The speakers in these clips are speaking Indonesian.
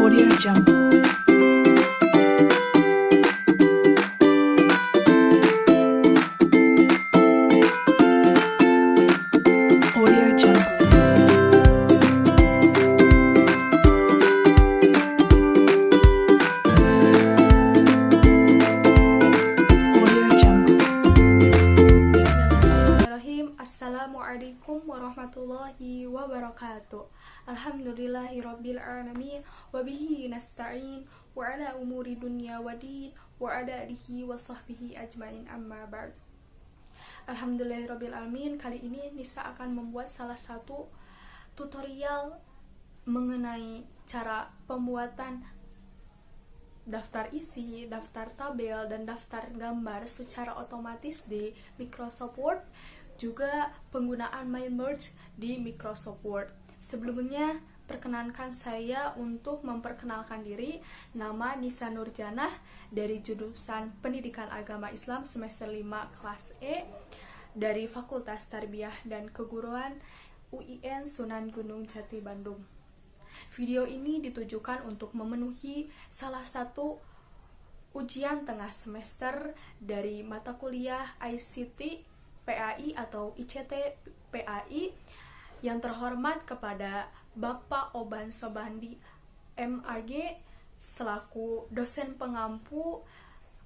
Audio Jungle. Audio Jungle. Audio Jungle. Bismillahirrahmanirrahim. Assalamualaikum warahmatullahi wabarakatuh. Alhamdulillahirabbil alamin wa bihi nasta'in wa ala umuri dunya waddin wa ala alihi wa sahbihi ajmain amma ba'd. Alhamdulillahirabbil alamin. Kali ini Nisa akan membuat salah satu tutorial mengenai cara pembuatan daftar isi, daftar tabel, dan daftar gambar secara otomatis di Microsoft Word, juga penggunaan My Merge di Microsoft Word. Sebelumnya, perkenankan saya untuk memperkenalkan diri. Nama Nisa Nurjanah dari jurusan Pendidikan Agama Islam semester 5 kelas E dari Fakultas Tarbiyah dan Keguruan UIN Sunan Gunung Jati Bandung. Video ini ditujukan untuk memenuhi salah satu ujian tengah semester dari mata kuliah ICT PAI atau ICT PAI yang terhormat kepada Bapak Oban Sobandi MAG selaku dosen pengampu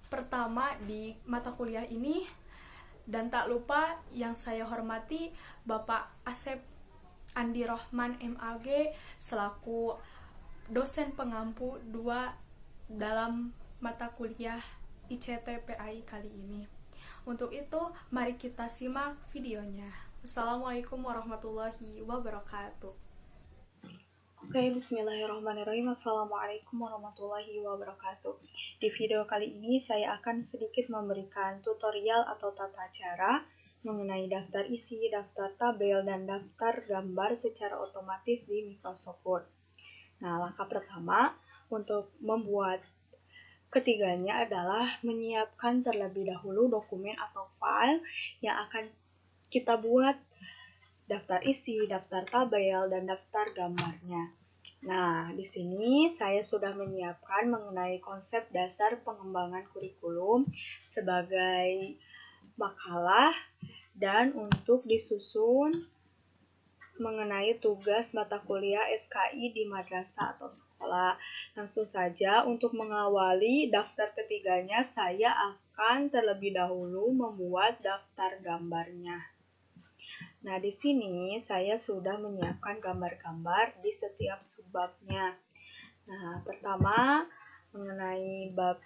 pertama di mata kuliah ini, dan tak lupa yang saya hormati Bapak Asep Andi Rohman MAG selaku dosen pengampu 2 dalam mata kuliah ICT PAI kali ini. Untuk itu, mari kita simak videonya. Assalamualaikum warahmatullahi wabarakatuh. Oke, bismillahirrahmanirrahim. Assalamualaikum warahmatullahi wabarakatuh. Di video kali ini saya akan sedikit memberikan tutorial atau tata cara mengenai daftar isi, daftar tabel, dan daftar gambar secara otomatis di Microsoft Word. Nah, langkah pertama untuk membuat ketiganya adalah menyiapkan terlebih dahulu dokumen atau file yang akan kita buat daftar isi, daftar tabel, dan daftar gambarnya. Nah, di sini saya sudah menyiapkan mengenai konsep dasar pengembangan kurikulum sebagai makalah dan untuk disusun mengenai tugas mata kuliah SKI di madrasah atau sekolah. Langsung saja untuk mengawali daftar ketiganya saya akan terlebih dahulu membuat daftar gambarnya. Nah, di sini saya sudah menyiapkan gambar-gambar di setiap subbabnya. Nah, pertama mengenai bab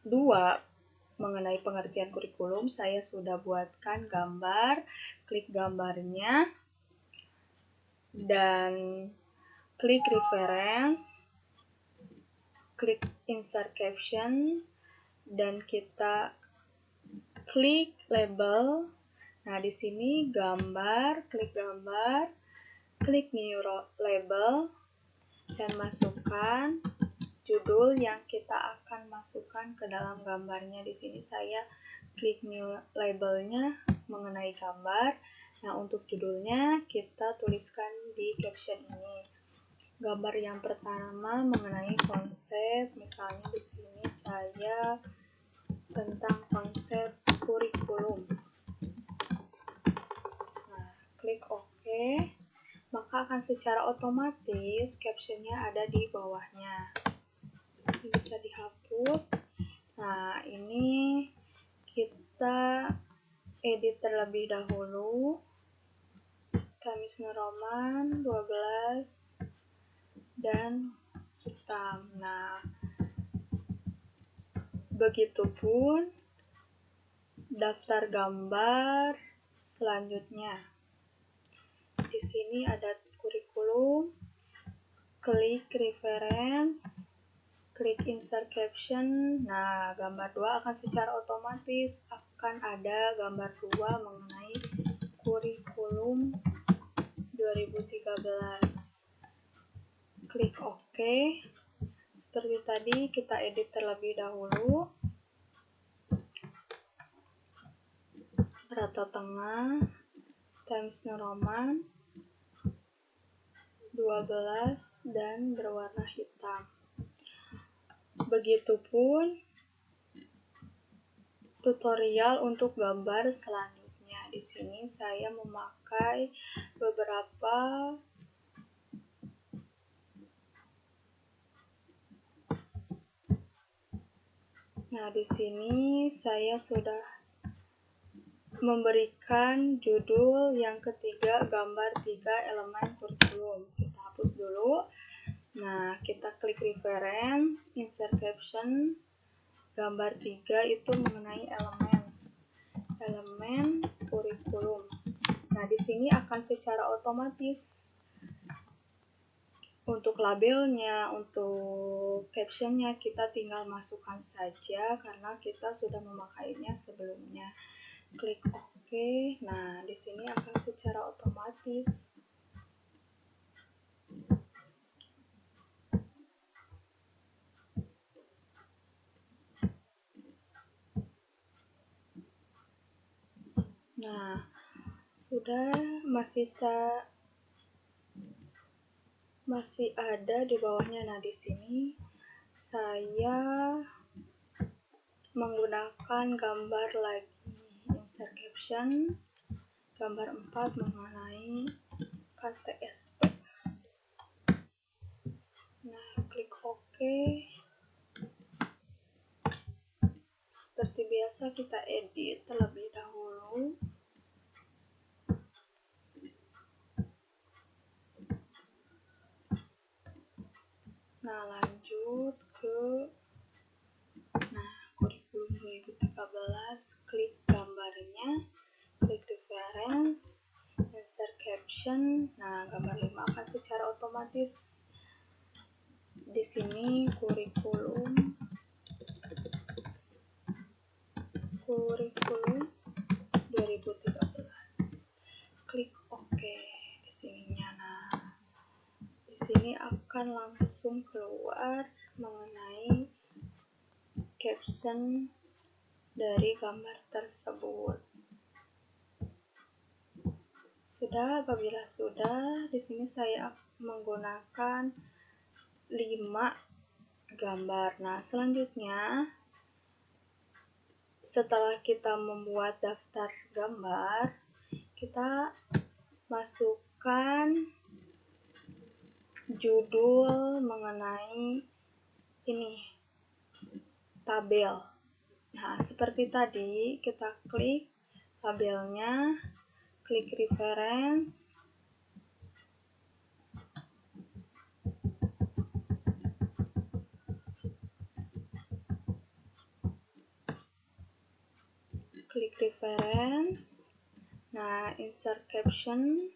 2 mengenai pengertian kurikulum, saya sudah buatkan gambar, klik gambarnya, dan klik reference, klik insert caption, dan kita klik label. Nah, di sini gambar, klik new label, dan masukkan judul yang kita akan masukkan ke dalam gambarnya. Di sini saya klik new labelnya mengenai gambar. Nah, untuk judulnya kita tuliskan di caption ini. Gambar yang pertama mengenai konsep, misalnya di sini saya tentang konsep kurikulum. Nah, klik OK, maka akan secara otomatis captionnya ada di bawahnya. Ini bisa dihapus. Nah, ini kita edit terlebih dahulu. Times New Roman 12 dan hitam. Nah, begitupun daftar gambar selanjutnya. Di sini ada kurikulum, klik reference, klik insert caption. Nah, gambar 2 akan secara otomatis akan ada gambar 2 mengenai kurikulum 2013. Klik OK. Seperti tadi, kita edit terlebih dahulu. Rata tengah, Times New Roman, 12 dan berwarna hitam. Begitupun tutorial untuk gambar selanjutnya. Di sini saya memakai beberapa Nah, di sini saya sudah memberikan judul yang ketiga, gambar 3 elemen kurikulum. Kita hapus dulu. Nah, kita klik reference, insert caption, gambar 3 itu mengenai elemen kurikulum. Nah, di sini akan secara otomatis untuk labelnya, untuk captionnya kita tinggal masukkan saja karena kita sudah memakainya sebelumnya. Klik OK. Nah, di sini akan secara otomatis. Nah, sudah masih ada di bawahnya. Nah, di sini saya menggunakan gambar lagi, insert caption, gambar 4 mengenai KTSP. Nah, klik OK. Seperti biasa kita edit terlebih dahulu. Nah, lanjut ke kurikulum 2013, klik gambarnya, klik reference, insert caption. Nah, gambar 5 akan secara otomatis. Di sini kurikulum 2013. Klik OK di sininya. Nah, di sini akan langsung keluar mengenai caption dari gambar tersebut. Apabila sudah, di sini saya menggunakan 5 gambar. Nah, selanjutnya setelah kita membuat daftar gambar, kita masukkan judul mengenai ini, tabel. Nah, seperti tadi, kita klik tabelnya, klik reference, nah, insert caption.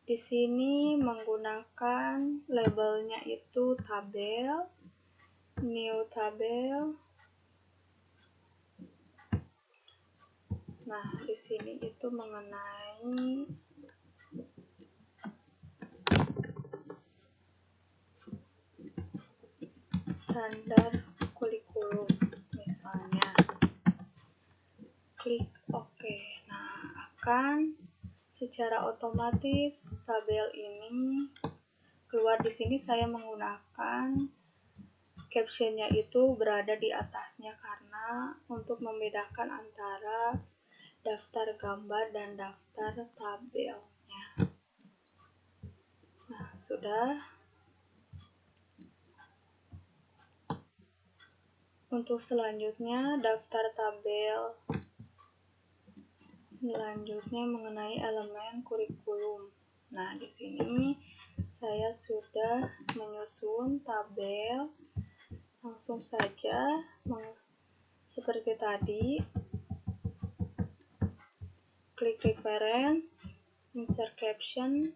Di sini menggunakan labelnya itu tabel, new tabel. Nah, di sini itu mengenai standar kurikulum misalnya. Klik OK. Nah, akan secara otomatis tabel ini keluar. Di sini saya menggunakan captionnya itu berada di atasnya karena untuk membedakan antara daftar gambar dan daftar tabelnya. Nah, sudah. Untuk selanjutnya, daftar tabel selanjutnya mengenai elemen kurikulum. Nah, di sini saya sudah menyusun tabel. Langsung saja seperti tadi. Klik reference, insert caption.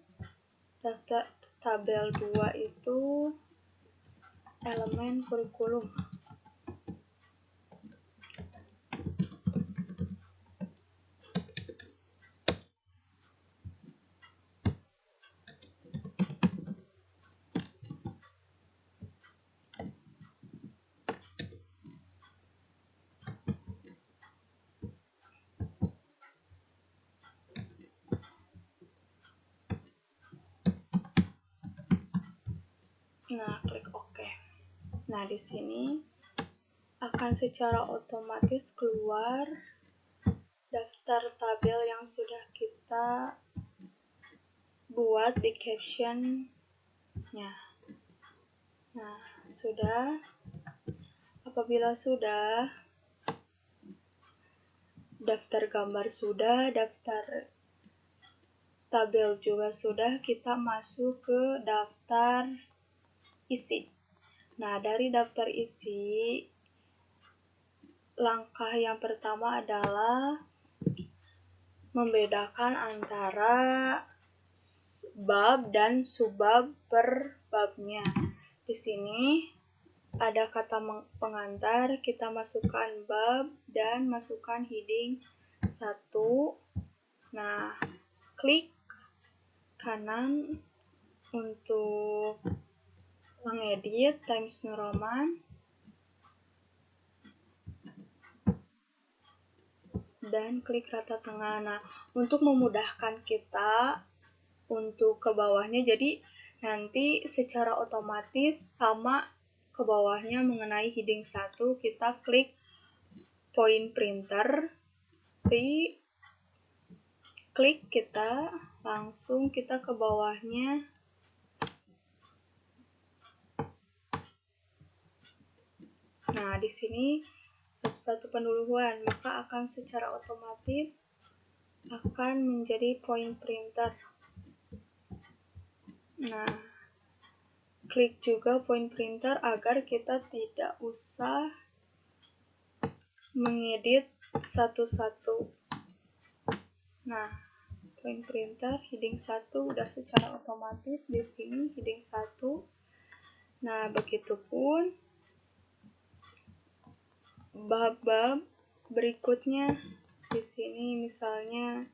Daftar tabel 2 itu elemen kurikulum. Nah, klik OK. Nah, di sini akan secara otomatis keluar daftar tabel yang sudah kita buat di caption-nya. Nah, sudah. Apabila sudah, daftar gambar sudah, daftar tabel juga sudah, kita masuk ke daftar isi. Nah, dari daftar isi, langkah yang pertama adalah membedakan antara bab dan subbab per babnya. Di sini ada kata pengantar, kita masukkan bab dan masukkan heading 1. Nah, klik kanan untuk mengedit Times New Roman dan klik rata tengah. Nah, untuk memudahkan kita untuk ke bawahnya, jadi nanti secara otomatis sama ke bawahnya mengenai heading 1, kita klik point printer, klik kita langsung kita ke bawahnya. Nah, di sini bab 1 pendahuluan, maka akan secara otomatis akan menjadi point printer. Nah, klik juga point printer agar kita tidak usah mengedit satu-satu. Nah, point printer heading 1 udah secara otomatis di sini heading 1. Nah, begitupun bab-bab berikutnya. Di sini misalnya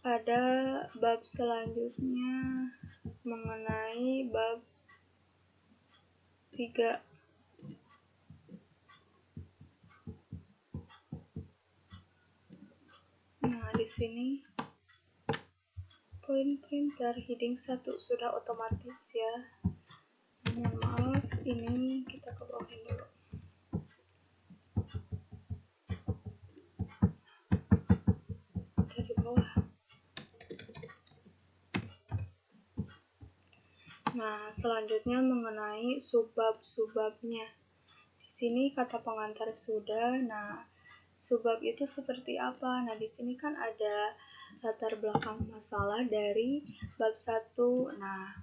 ada bab selanjutnya mengenai bab 3. Nah, di sini point printer heading 1 sudah otomatis ya. Mohon maaf, ini kita ke bawahin dulu. Sudah di bawah. Nah, selanjutnya mengenai subbab-subbabnya. Di sini kata pengantar sudah. Nah, subbab itu seperti apa? Nah, di sini kan ada latar belakang masalah dari bab 1. Nah,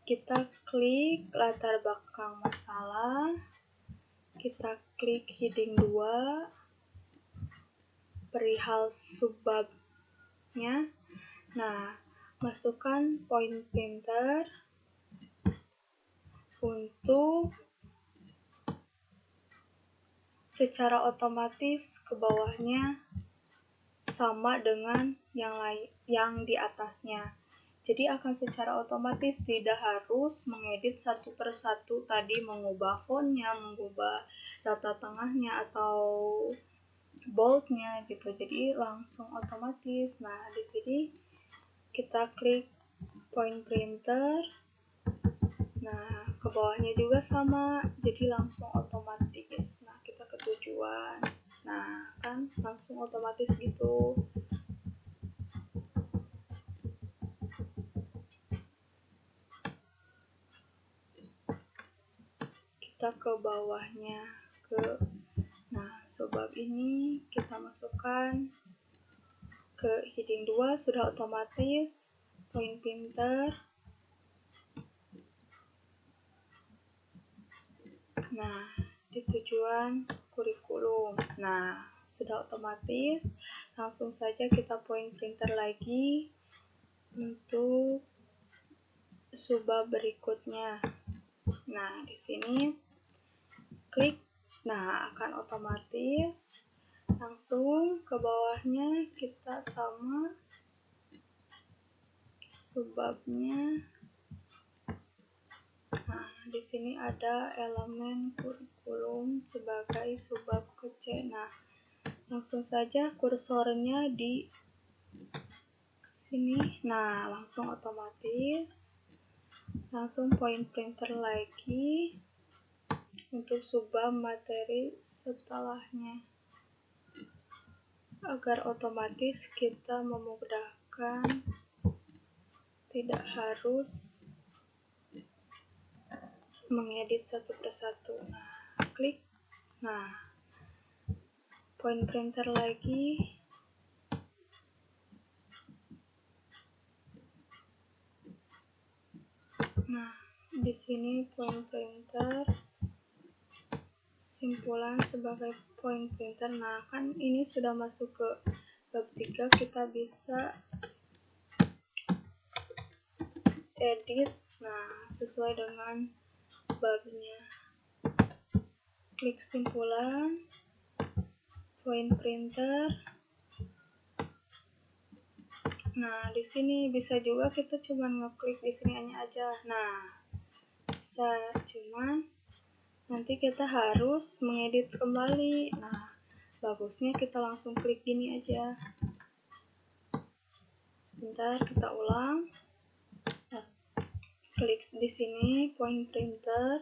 kita klik latar belakang masalah, kita klik heading 2, perihal subbabnya. Nah, masukkan point printer untuk secara otomatis ke bawahnya sama dengan yang di atasnya. Jadi akan secara otomatis, tidak harus mengedit satu persatu tadi, mengubah fontnya, mengubah data tengahnya atau boldnya gitu. Jadi langsung otomatis. Nah, di sini kita klik point printer. Nah, ke bawahnya juga sama, jadi langsung otomatis. Nah, kita ke tujuan. Nah, kan langsung otomatis gitu. Kita ke bawahnya, nah, subbab ini kita masukkan ke heading 2, sudah otomatis, point printer. Nah, di tujuan kurikulum. Nah, sudah otomatis. Langsung saja kita point printer lagi untuk subbab berikutnya. Nah, di sini klik. Nah, akan otomatis langsung ke bawahnya kita sama subbabnya. Nah, di sini ada elemen kurikulum sebagai subbab ke C. Nah, langsung saja kursornya di sini. Nah, langsung otomatis. Langsung point printer lagi untuk subbab materi setelahnya, agar otomatis kita memudahkan, tidak harus mengedit satu persatu. Nah, klik. Nah, point printer lagi. Nah, di sini point printer, simpulan sebagai point printer. Nah, kan ini sudah masuk ke bab 3, kita bisa edit, nah, sesuai dengan babnya. Klik simpulan, point printer. Nah, di sini bisa juga kita cuma ngeklik di sini aja. Nah, bisa, cuman nanti kita harus mengedit kembali. Nah, bagusnya kita langsung klik gini aja. Sebentar, kita ulang. Nah, klik di sini point printer.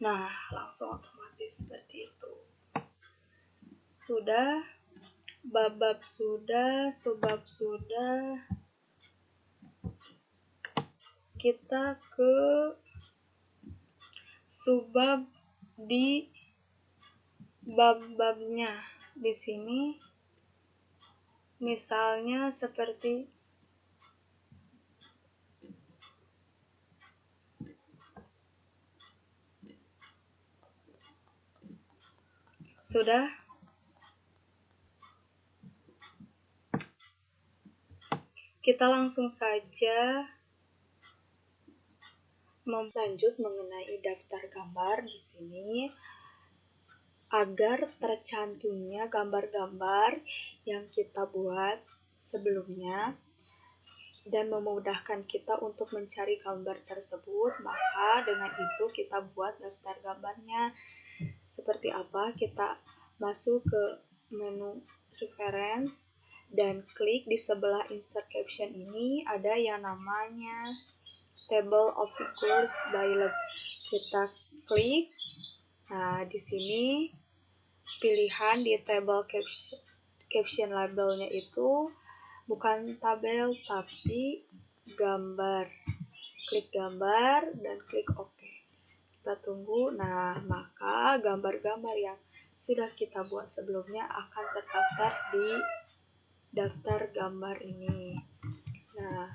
Nah, langsung otomatis seperti itu. Sudah, bab-bab sudah, subbab sudah. Kita ke subbab di bab-babnya. Di sini misalnya seperti sudah. Kita langsung saja lanjut mengenai daftar gambar di sini, agar tercantumnya gambar-gambar yang kita buat sebelumnya dan memudahkan kita untuk mencari gambar tersebut, maka dengan itu kita buat daftar gambarnya. Seperti apa? Kita masuk ke menu reference dan klik di sebelah insert caption ini, ada yang namanya table of figures by label. Kita klik. Nah, di sini pilihan di table caption labelnya itu bukan tabel tapi gambar. Klik gambar dan klik OK. Kita tunggu. Nah, maka gambar-gambar yang sudah kita buat sebelumnya akan terdaftar di daftar gambar ini. Nah,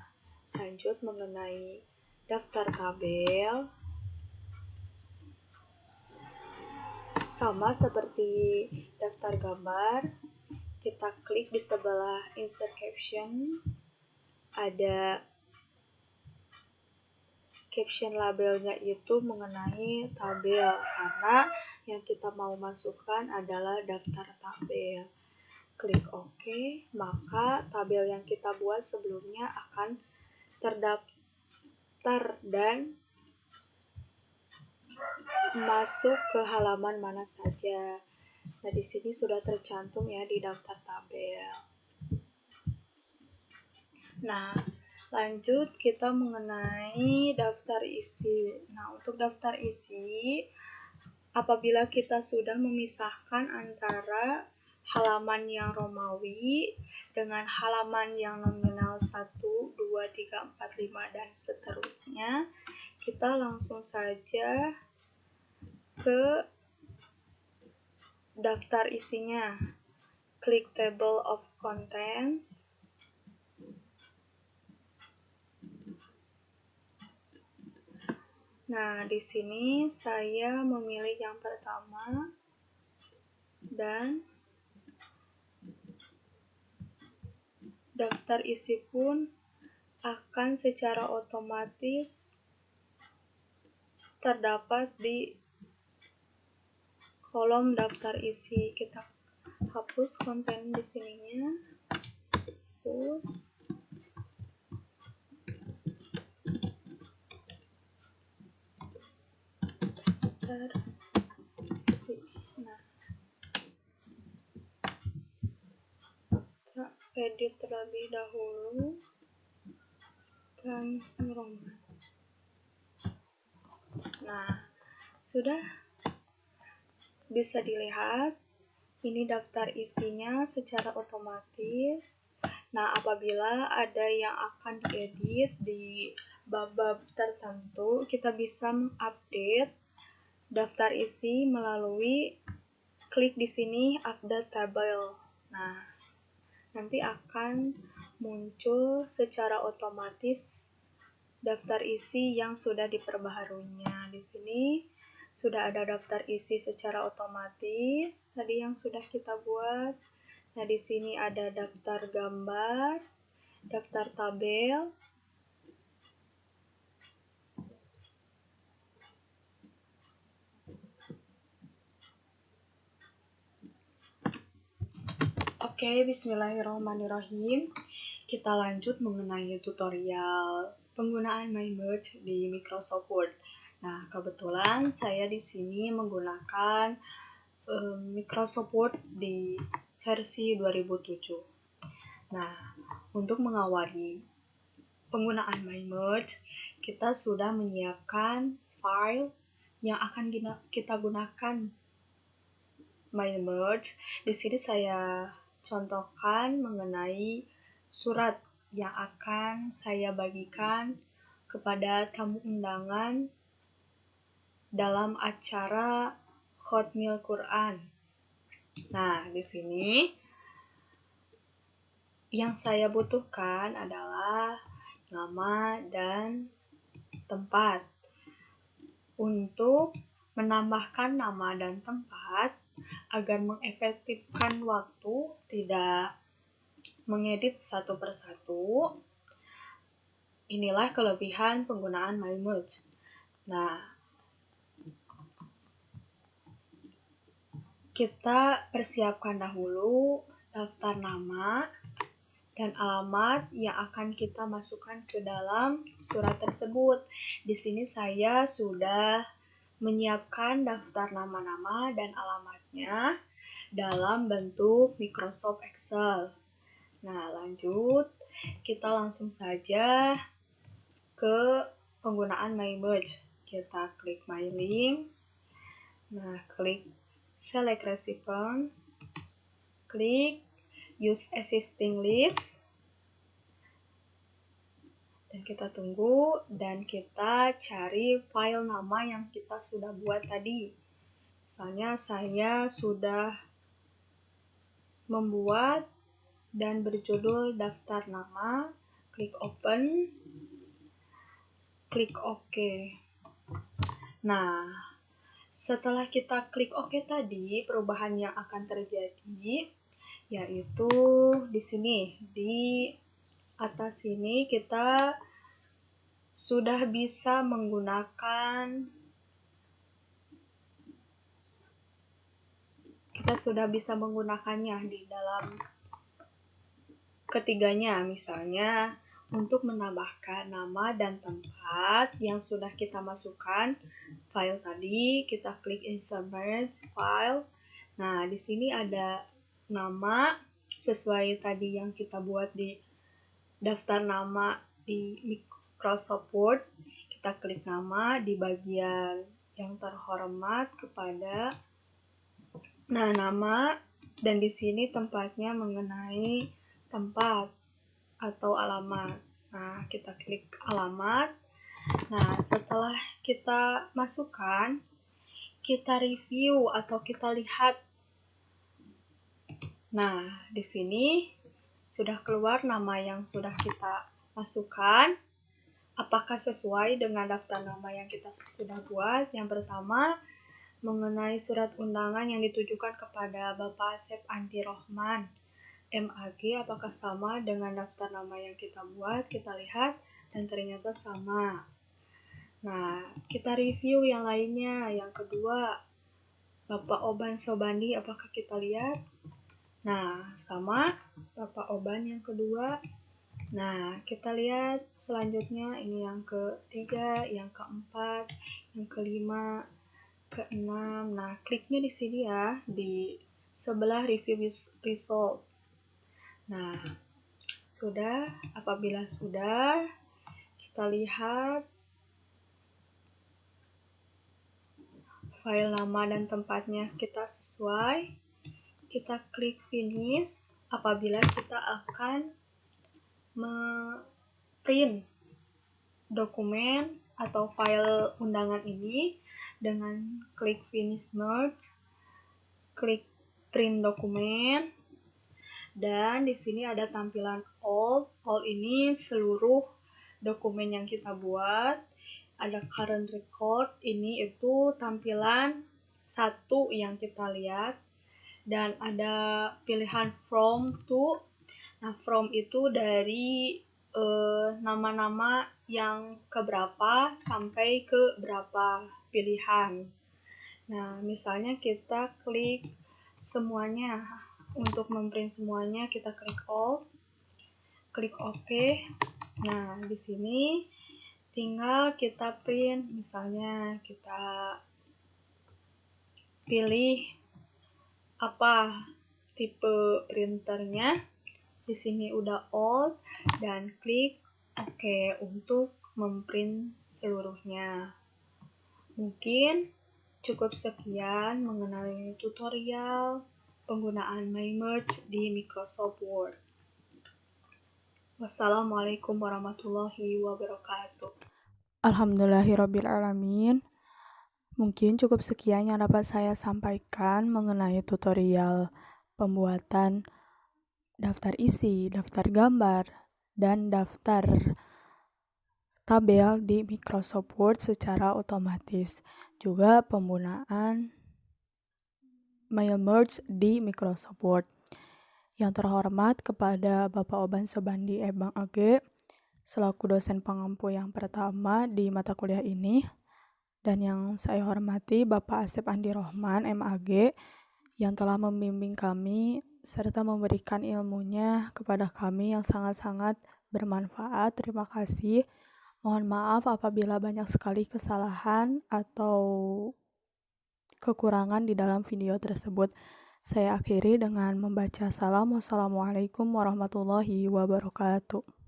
lanjut mengenai daftar tabel. Sama seperti daftar gambar, kita klik di sebelah insert caption, ada caption labelnya itu mengenai tabel, karena yang kita mau masukkan adalah daftar tabel. Klik OK, maka tabel yang kita buat sebelumnya akan terdaftar dan masuk ke halaman mana saja. Nah, di sini sudah tercantum ya di daftar tabel. Nah, lanjut kita mengenai daftar isi. Nah, untuk daftar isi, apabila kita sudah memisahkan antara halaman yang Romawi dengan halaman yang nominal 1, 2, 3, 4, 5, dan seterusnya, kita langsung saja ke daftar isinya. Klik table of contents. Nah, di sini saya memilih yang pertama dan daftar isi pun akan secara otomatis terdapat di kolom daftar isi. Kita hapus konten di sininya. Hapus. Daftar isi. Nah, kita edit terlebih dahulu. Syndrome. Nah, sudah bisa dilihat ini daftar isinya secara otomatis. Nah, apabila ada yang akan diedit di bab-bab tertentu, kita bisa mengupdate daftar isi melalui klik di sini update table. Nah, nanti akan muncul secara otomatis daftar isi yang sudah diperbaharuinya. Di sini sudah ada daftar isi secara otomatis tadi yang sudah kita buat. Nah, di sini ada daftar gambar, daftar tabel, Oke, bismillahirrahmanirrahim. Kita lanjut mengenai tutorial penggunaan MyMerge di Microsoft Word. Nah, kebetulan saya di sini menggunakan Microsoft Word di versi 2007. Nah, untuk mengawali penggunaan MyMerge, kita sudah menyiapkan file yang akan kita gunakan MyMerge. Di sini saya contohkan mengenai surat yang akan saya bagikan kepada tamu undangan dalam acara Khatmil Quran. Nah, di sini yang saya butuhkan adalah nama dan tempat. Untuk menambahkan nama dan tempat agar mengefektifkan waktu, tidak mengedit satu persatu, inilah kelebihan penggunaan MyMerge. Nah, kita persiapkan dahulu daftar nama dan alamat yang akan kita masukkan ke dalam surat tersebut. Di sini saya sudah menyiapkan daftar nama-nama dan alamatnya dalam bentuk Microsoft Excel. Nah, lanjut, kita langsung saja ke penggunaan MyMerge. Kita klik My Links. Nah, klik Select Recipient. Klik Use Existing List. Dan kita tunggu dan kita cari file nama yang kita sudah buat tadi. Misalnya saya sudah membuat dan berjudul daftar nama, klik open, klik OK. Nah, setelah kita klik OK tadi, perubahan yang akan terjadi yaitu di sini, di atas sini kita sudah bisa menggunakannya di dalam ketiganya. Misalnya untuk menambahkan nama dan tempat yang sudah kita masukkan file tadi, kita klik Insert File. Nah, di sini ada nama sesuai tadi yang kita buat di daftar nama di Microsoft Word. Kita klik nama di bagian yang terhormat kepada nama, dan di sini tempatnya mengenai tempat atau alamat. Nah, kita klik alamat. Nah, setelah kita masukkan, kita review atau kita lihat. Nah, di sini sudah keluar nama yang sudah kita masukkan. Apakah sesuai dengan daftar nama yang kita sudah buat? Yang pertama, mengenai surat undangan yang ditujukan kepada Bapak Asep Andi Rohman, MAG, apakah sama dengan daftar nama yang kita buat? Kita lihat, dan ternyata sama. Nah, kita review yang lainnya. Yang kedua, Bapak Oban Sobandi, apakah kita lihat? Nah, sama Bapak Oban yang kedua. Nah, kita lihat selanjutnya, ini yang ketiga, yang keempat, yang kelima, keenam. Nah, kliknya di sini ya, di sebelah review result. Nah, apabila sudah, kita lihat file nama dan tempatnya kita sesuai, kita klik finish apabila kita akan print dokumen atau file undangan ini. Dengan klik finish merge, klik print dokumen, dan di sini ada tampilan all ini seluruh dokumen yang kita buat. Ada current record, ini itu tampilan satu yang kita lihat, dan ada pilihan from to. Nah, from itu dari nama-nama yang keberapa sampai ke berapa pilihan. Nah, misalnya kita klik semuanya. Untuk memprint semuanya kita klik all, klik OK. Nah, di sini tinggal kita print, misalnya kita pilih apa tipe printernya. Di sini udah all dan klik OK untuk memprint seluruhnya. Mungkin cukup sekian mengenai tutorial penggunaan MyMerge di Microsoft Word. Wassalamualaikum warahmatullahi wabarakatuh. Alhamdulillahirrabbilalamin. Mungkin cukup sekian yang dapat saya sampaikan mengenai tutorial pembuatan daftar isi, daftar gambar, dan daftar tabel di Microsoft Word secara otomatis. Juga penggunaan MyMerge di Microsoft Word. Yang terhormat kepada Bapak Oban Sobandi Ebang AG, selaku dosen pengampu yang pertama di mata kuliah ini, dan yang saya hormati Bapak Asep Andi Rohman MAG, yang telah membimbing kami serta memberikan ilmunya kepada kami yang sangat-sangat bermanfaat. Terima kasih. Mohon maaf apabila banyak sekali kesalahan atau kekurangan di dalam video tersebut. Saya akhiri dengan membaca salam. Wassalamualaikum warahmatullahi wabarakatuh.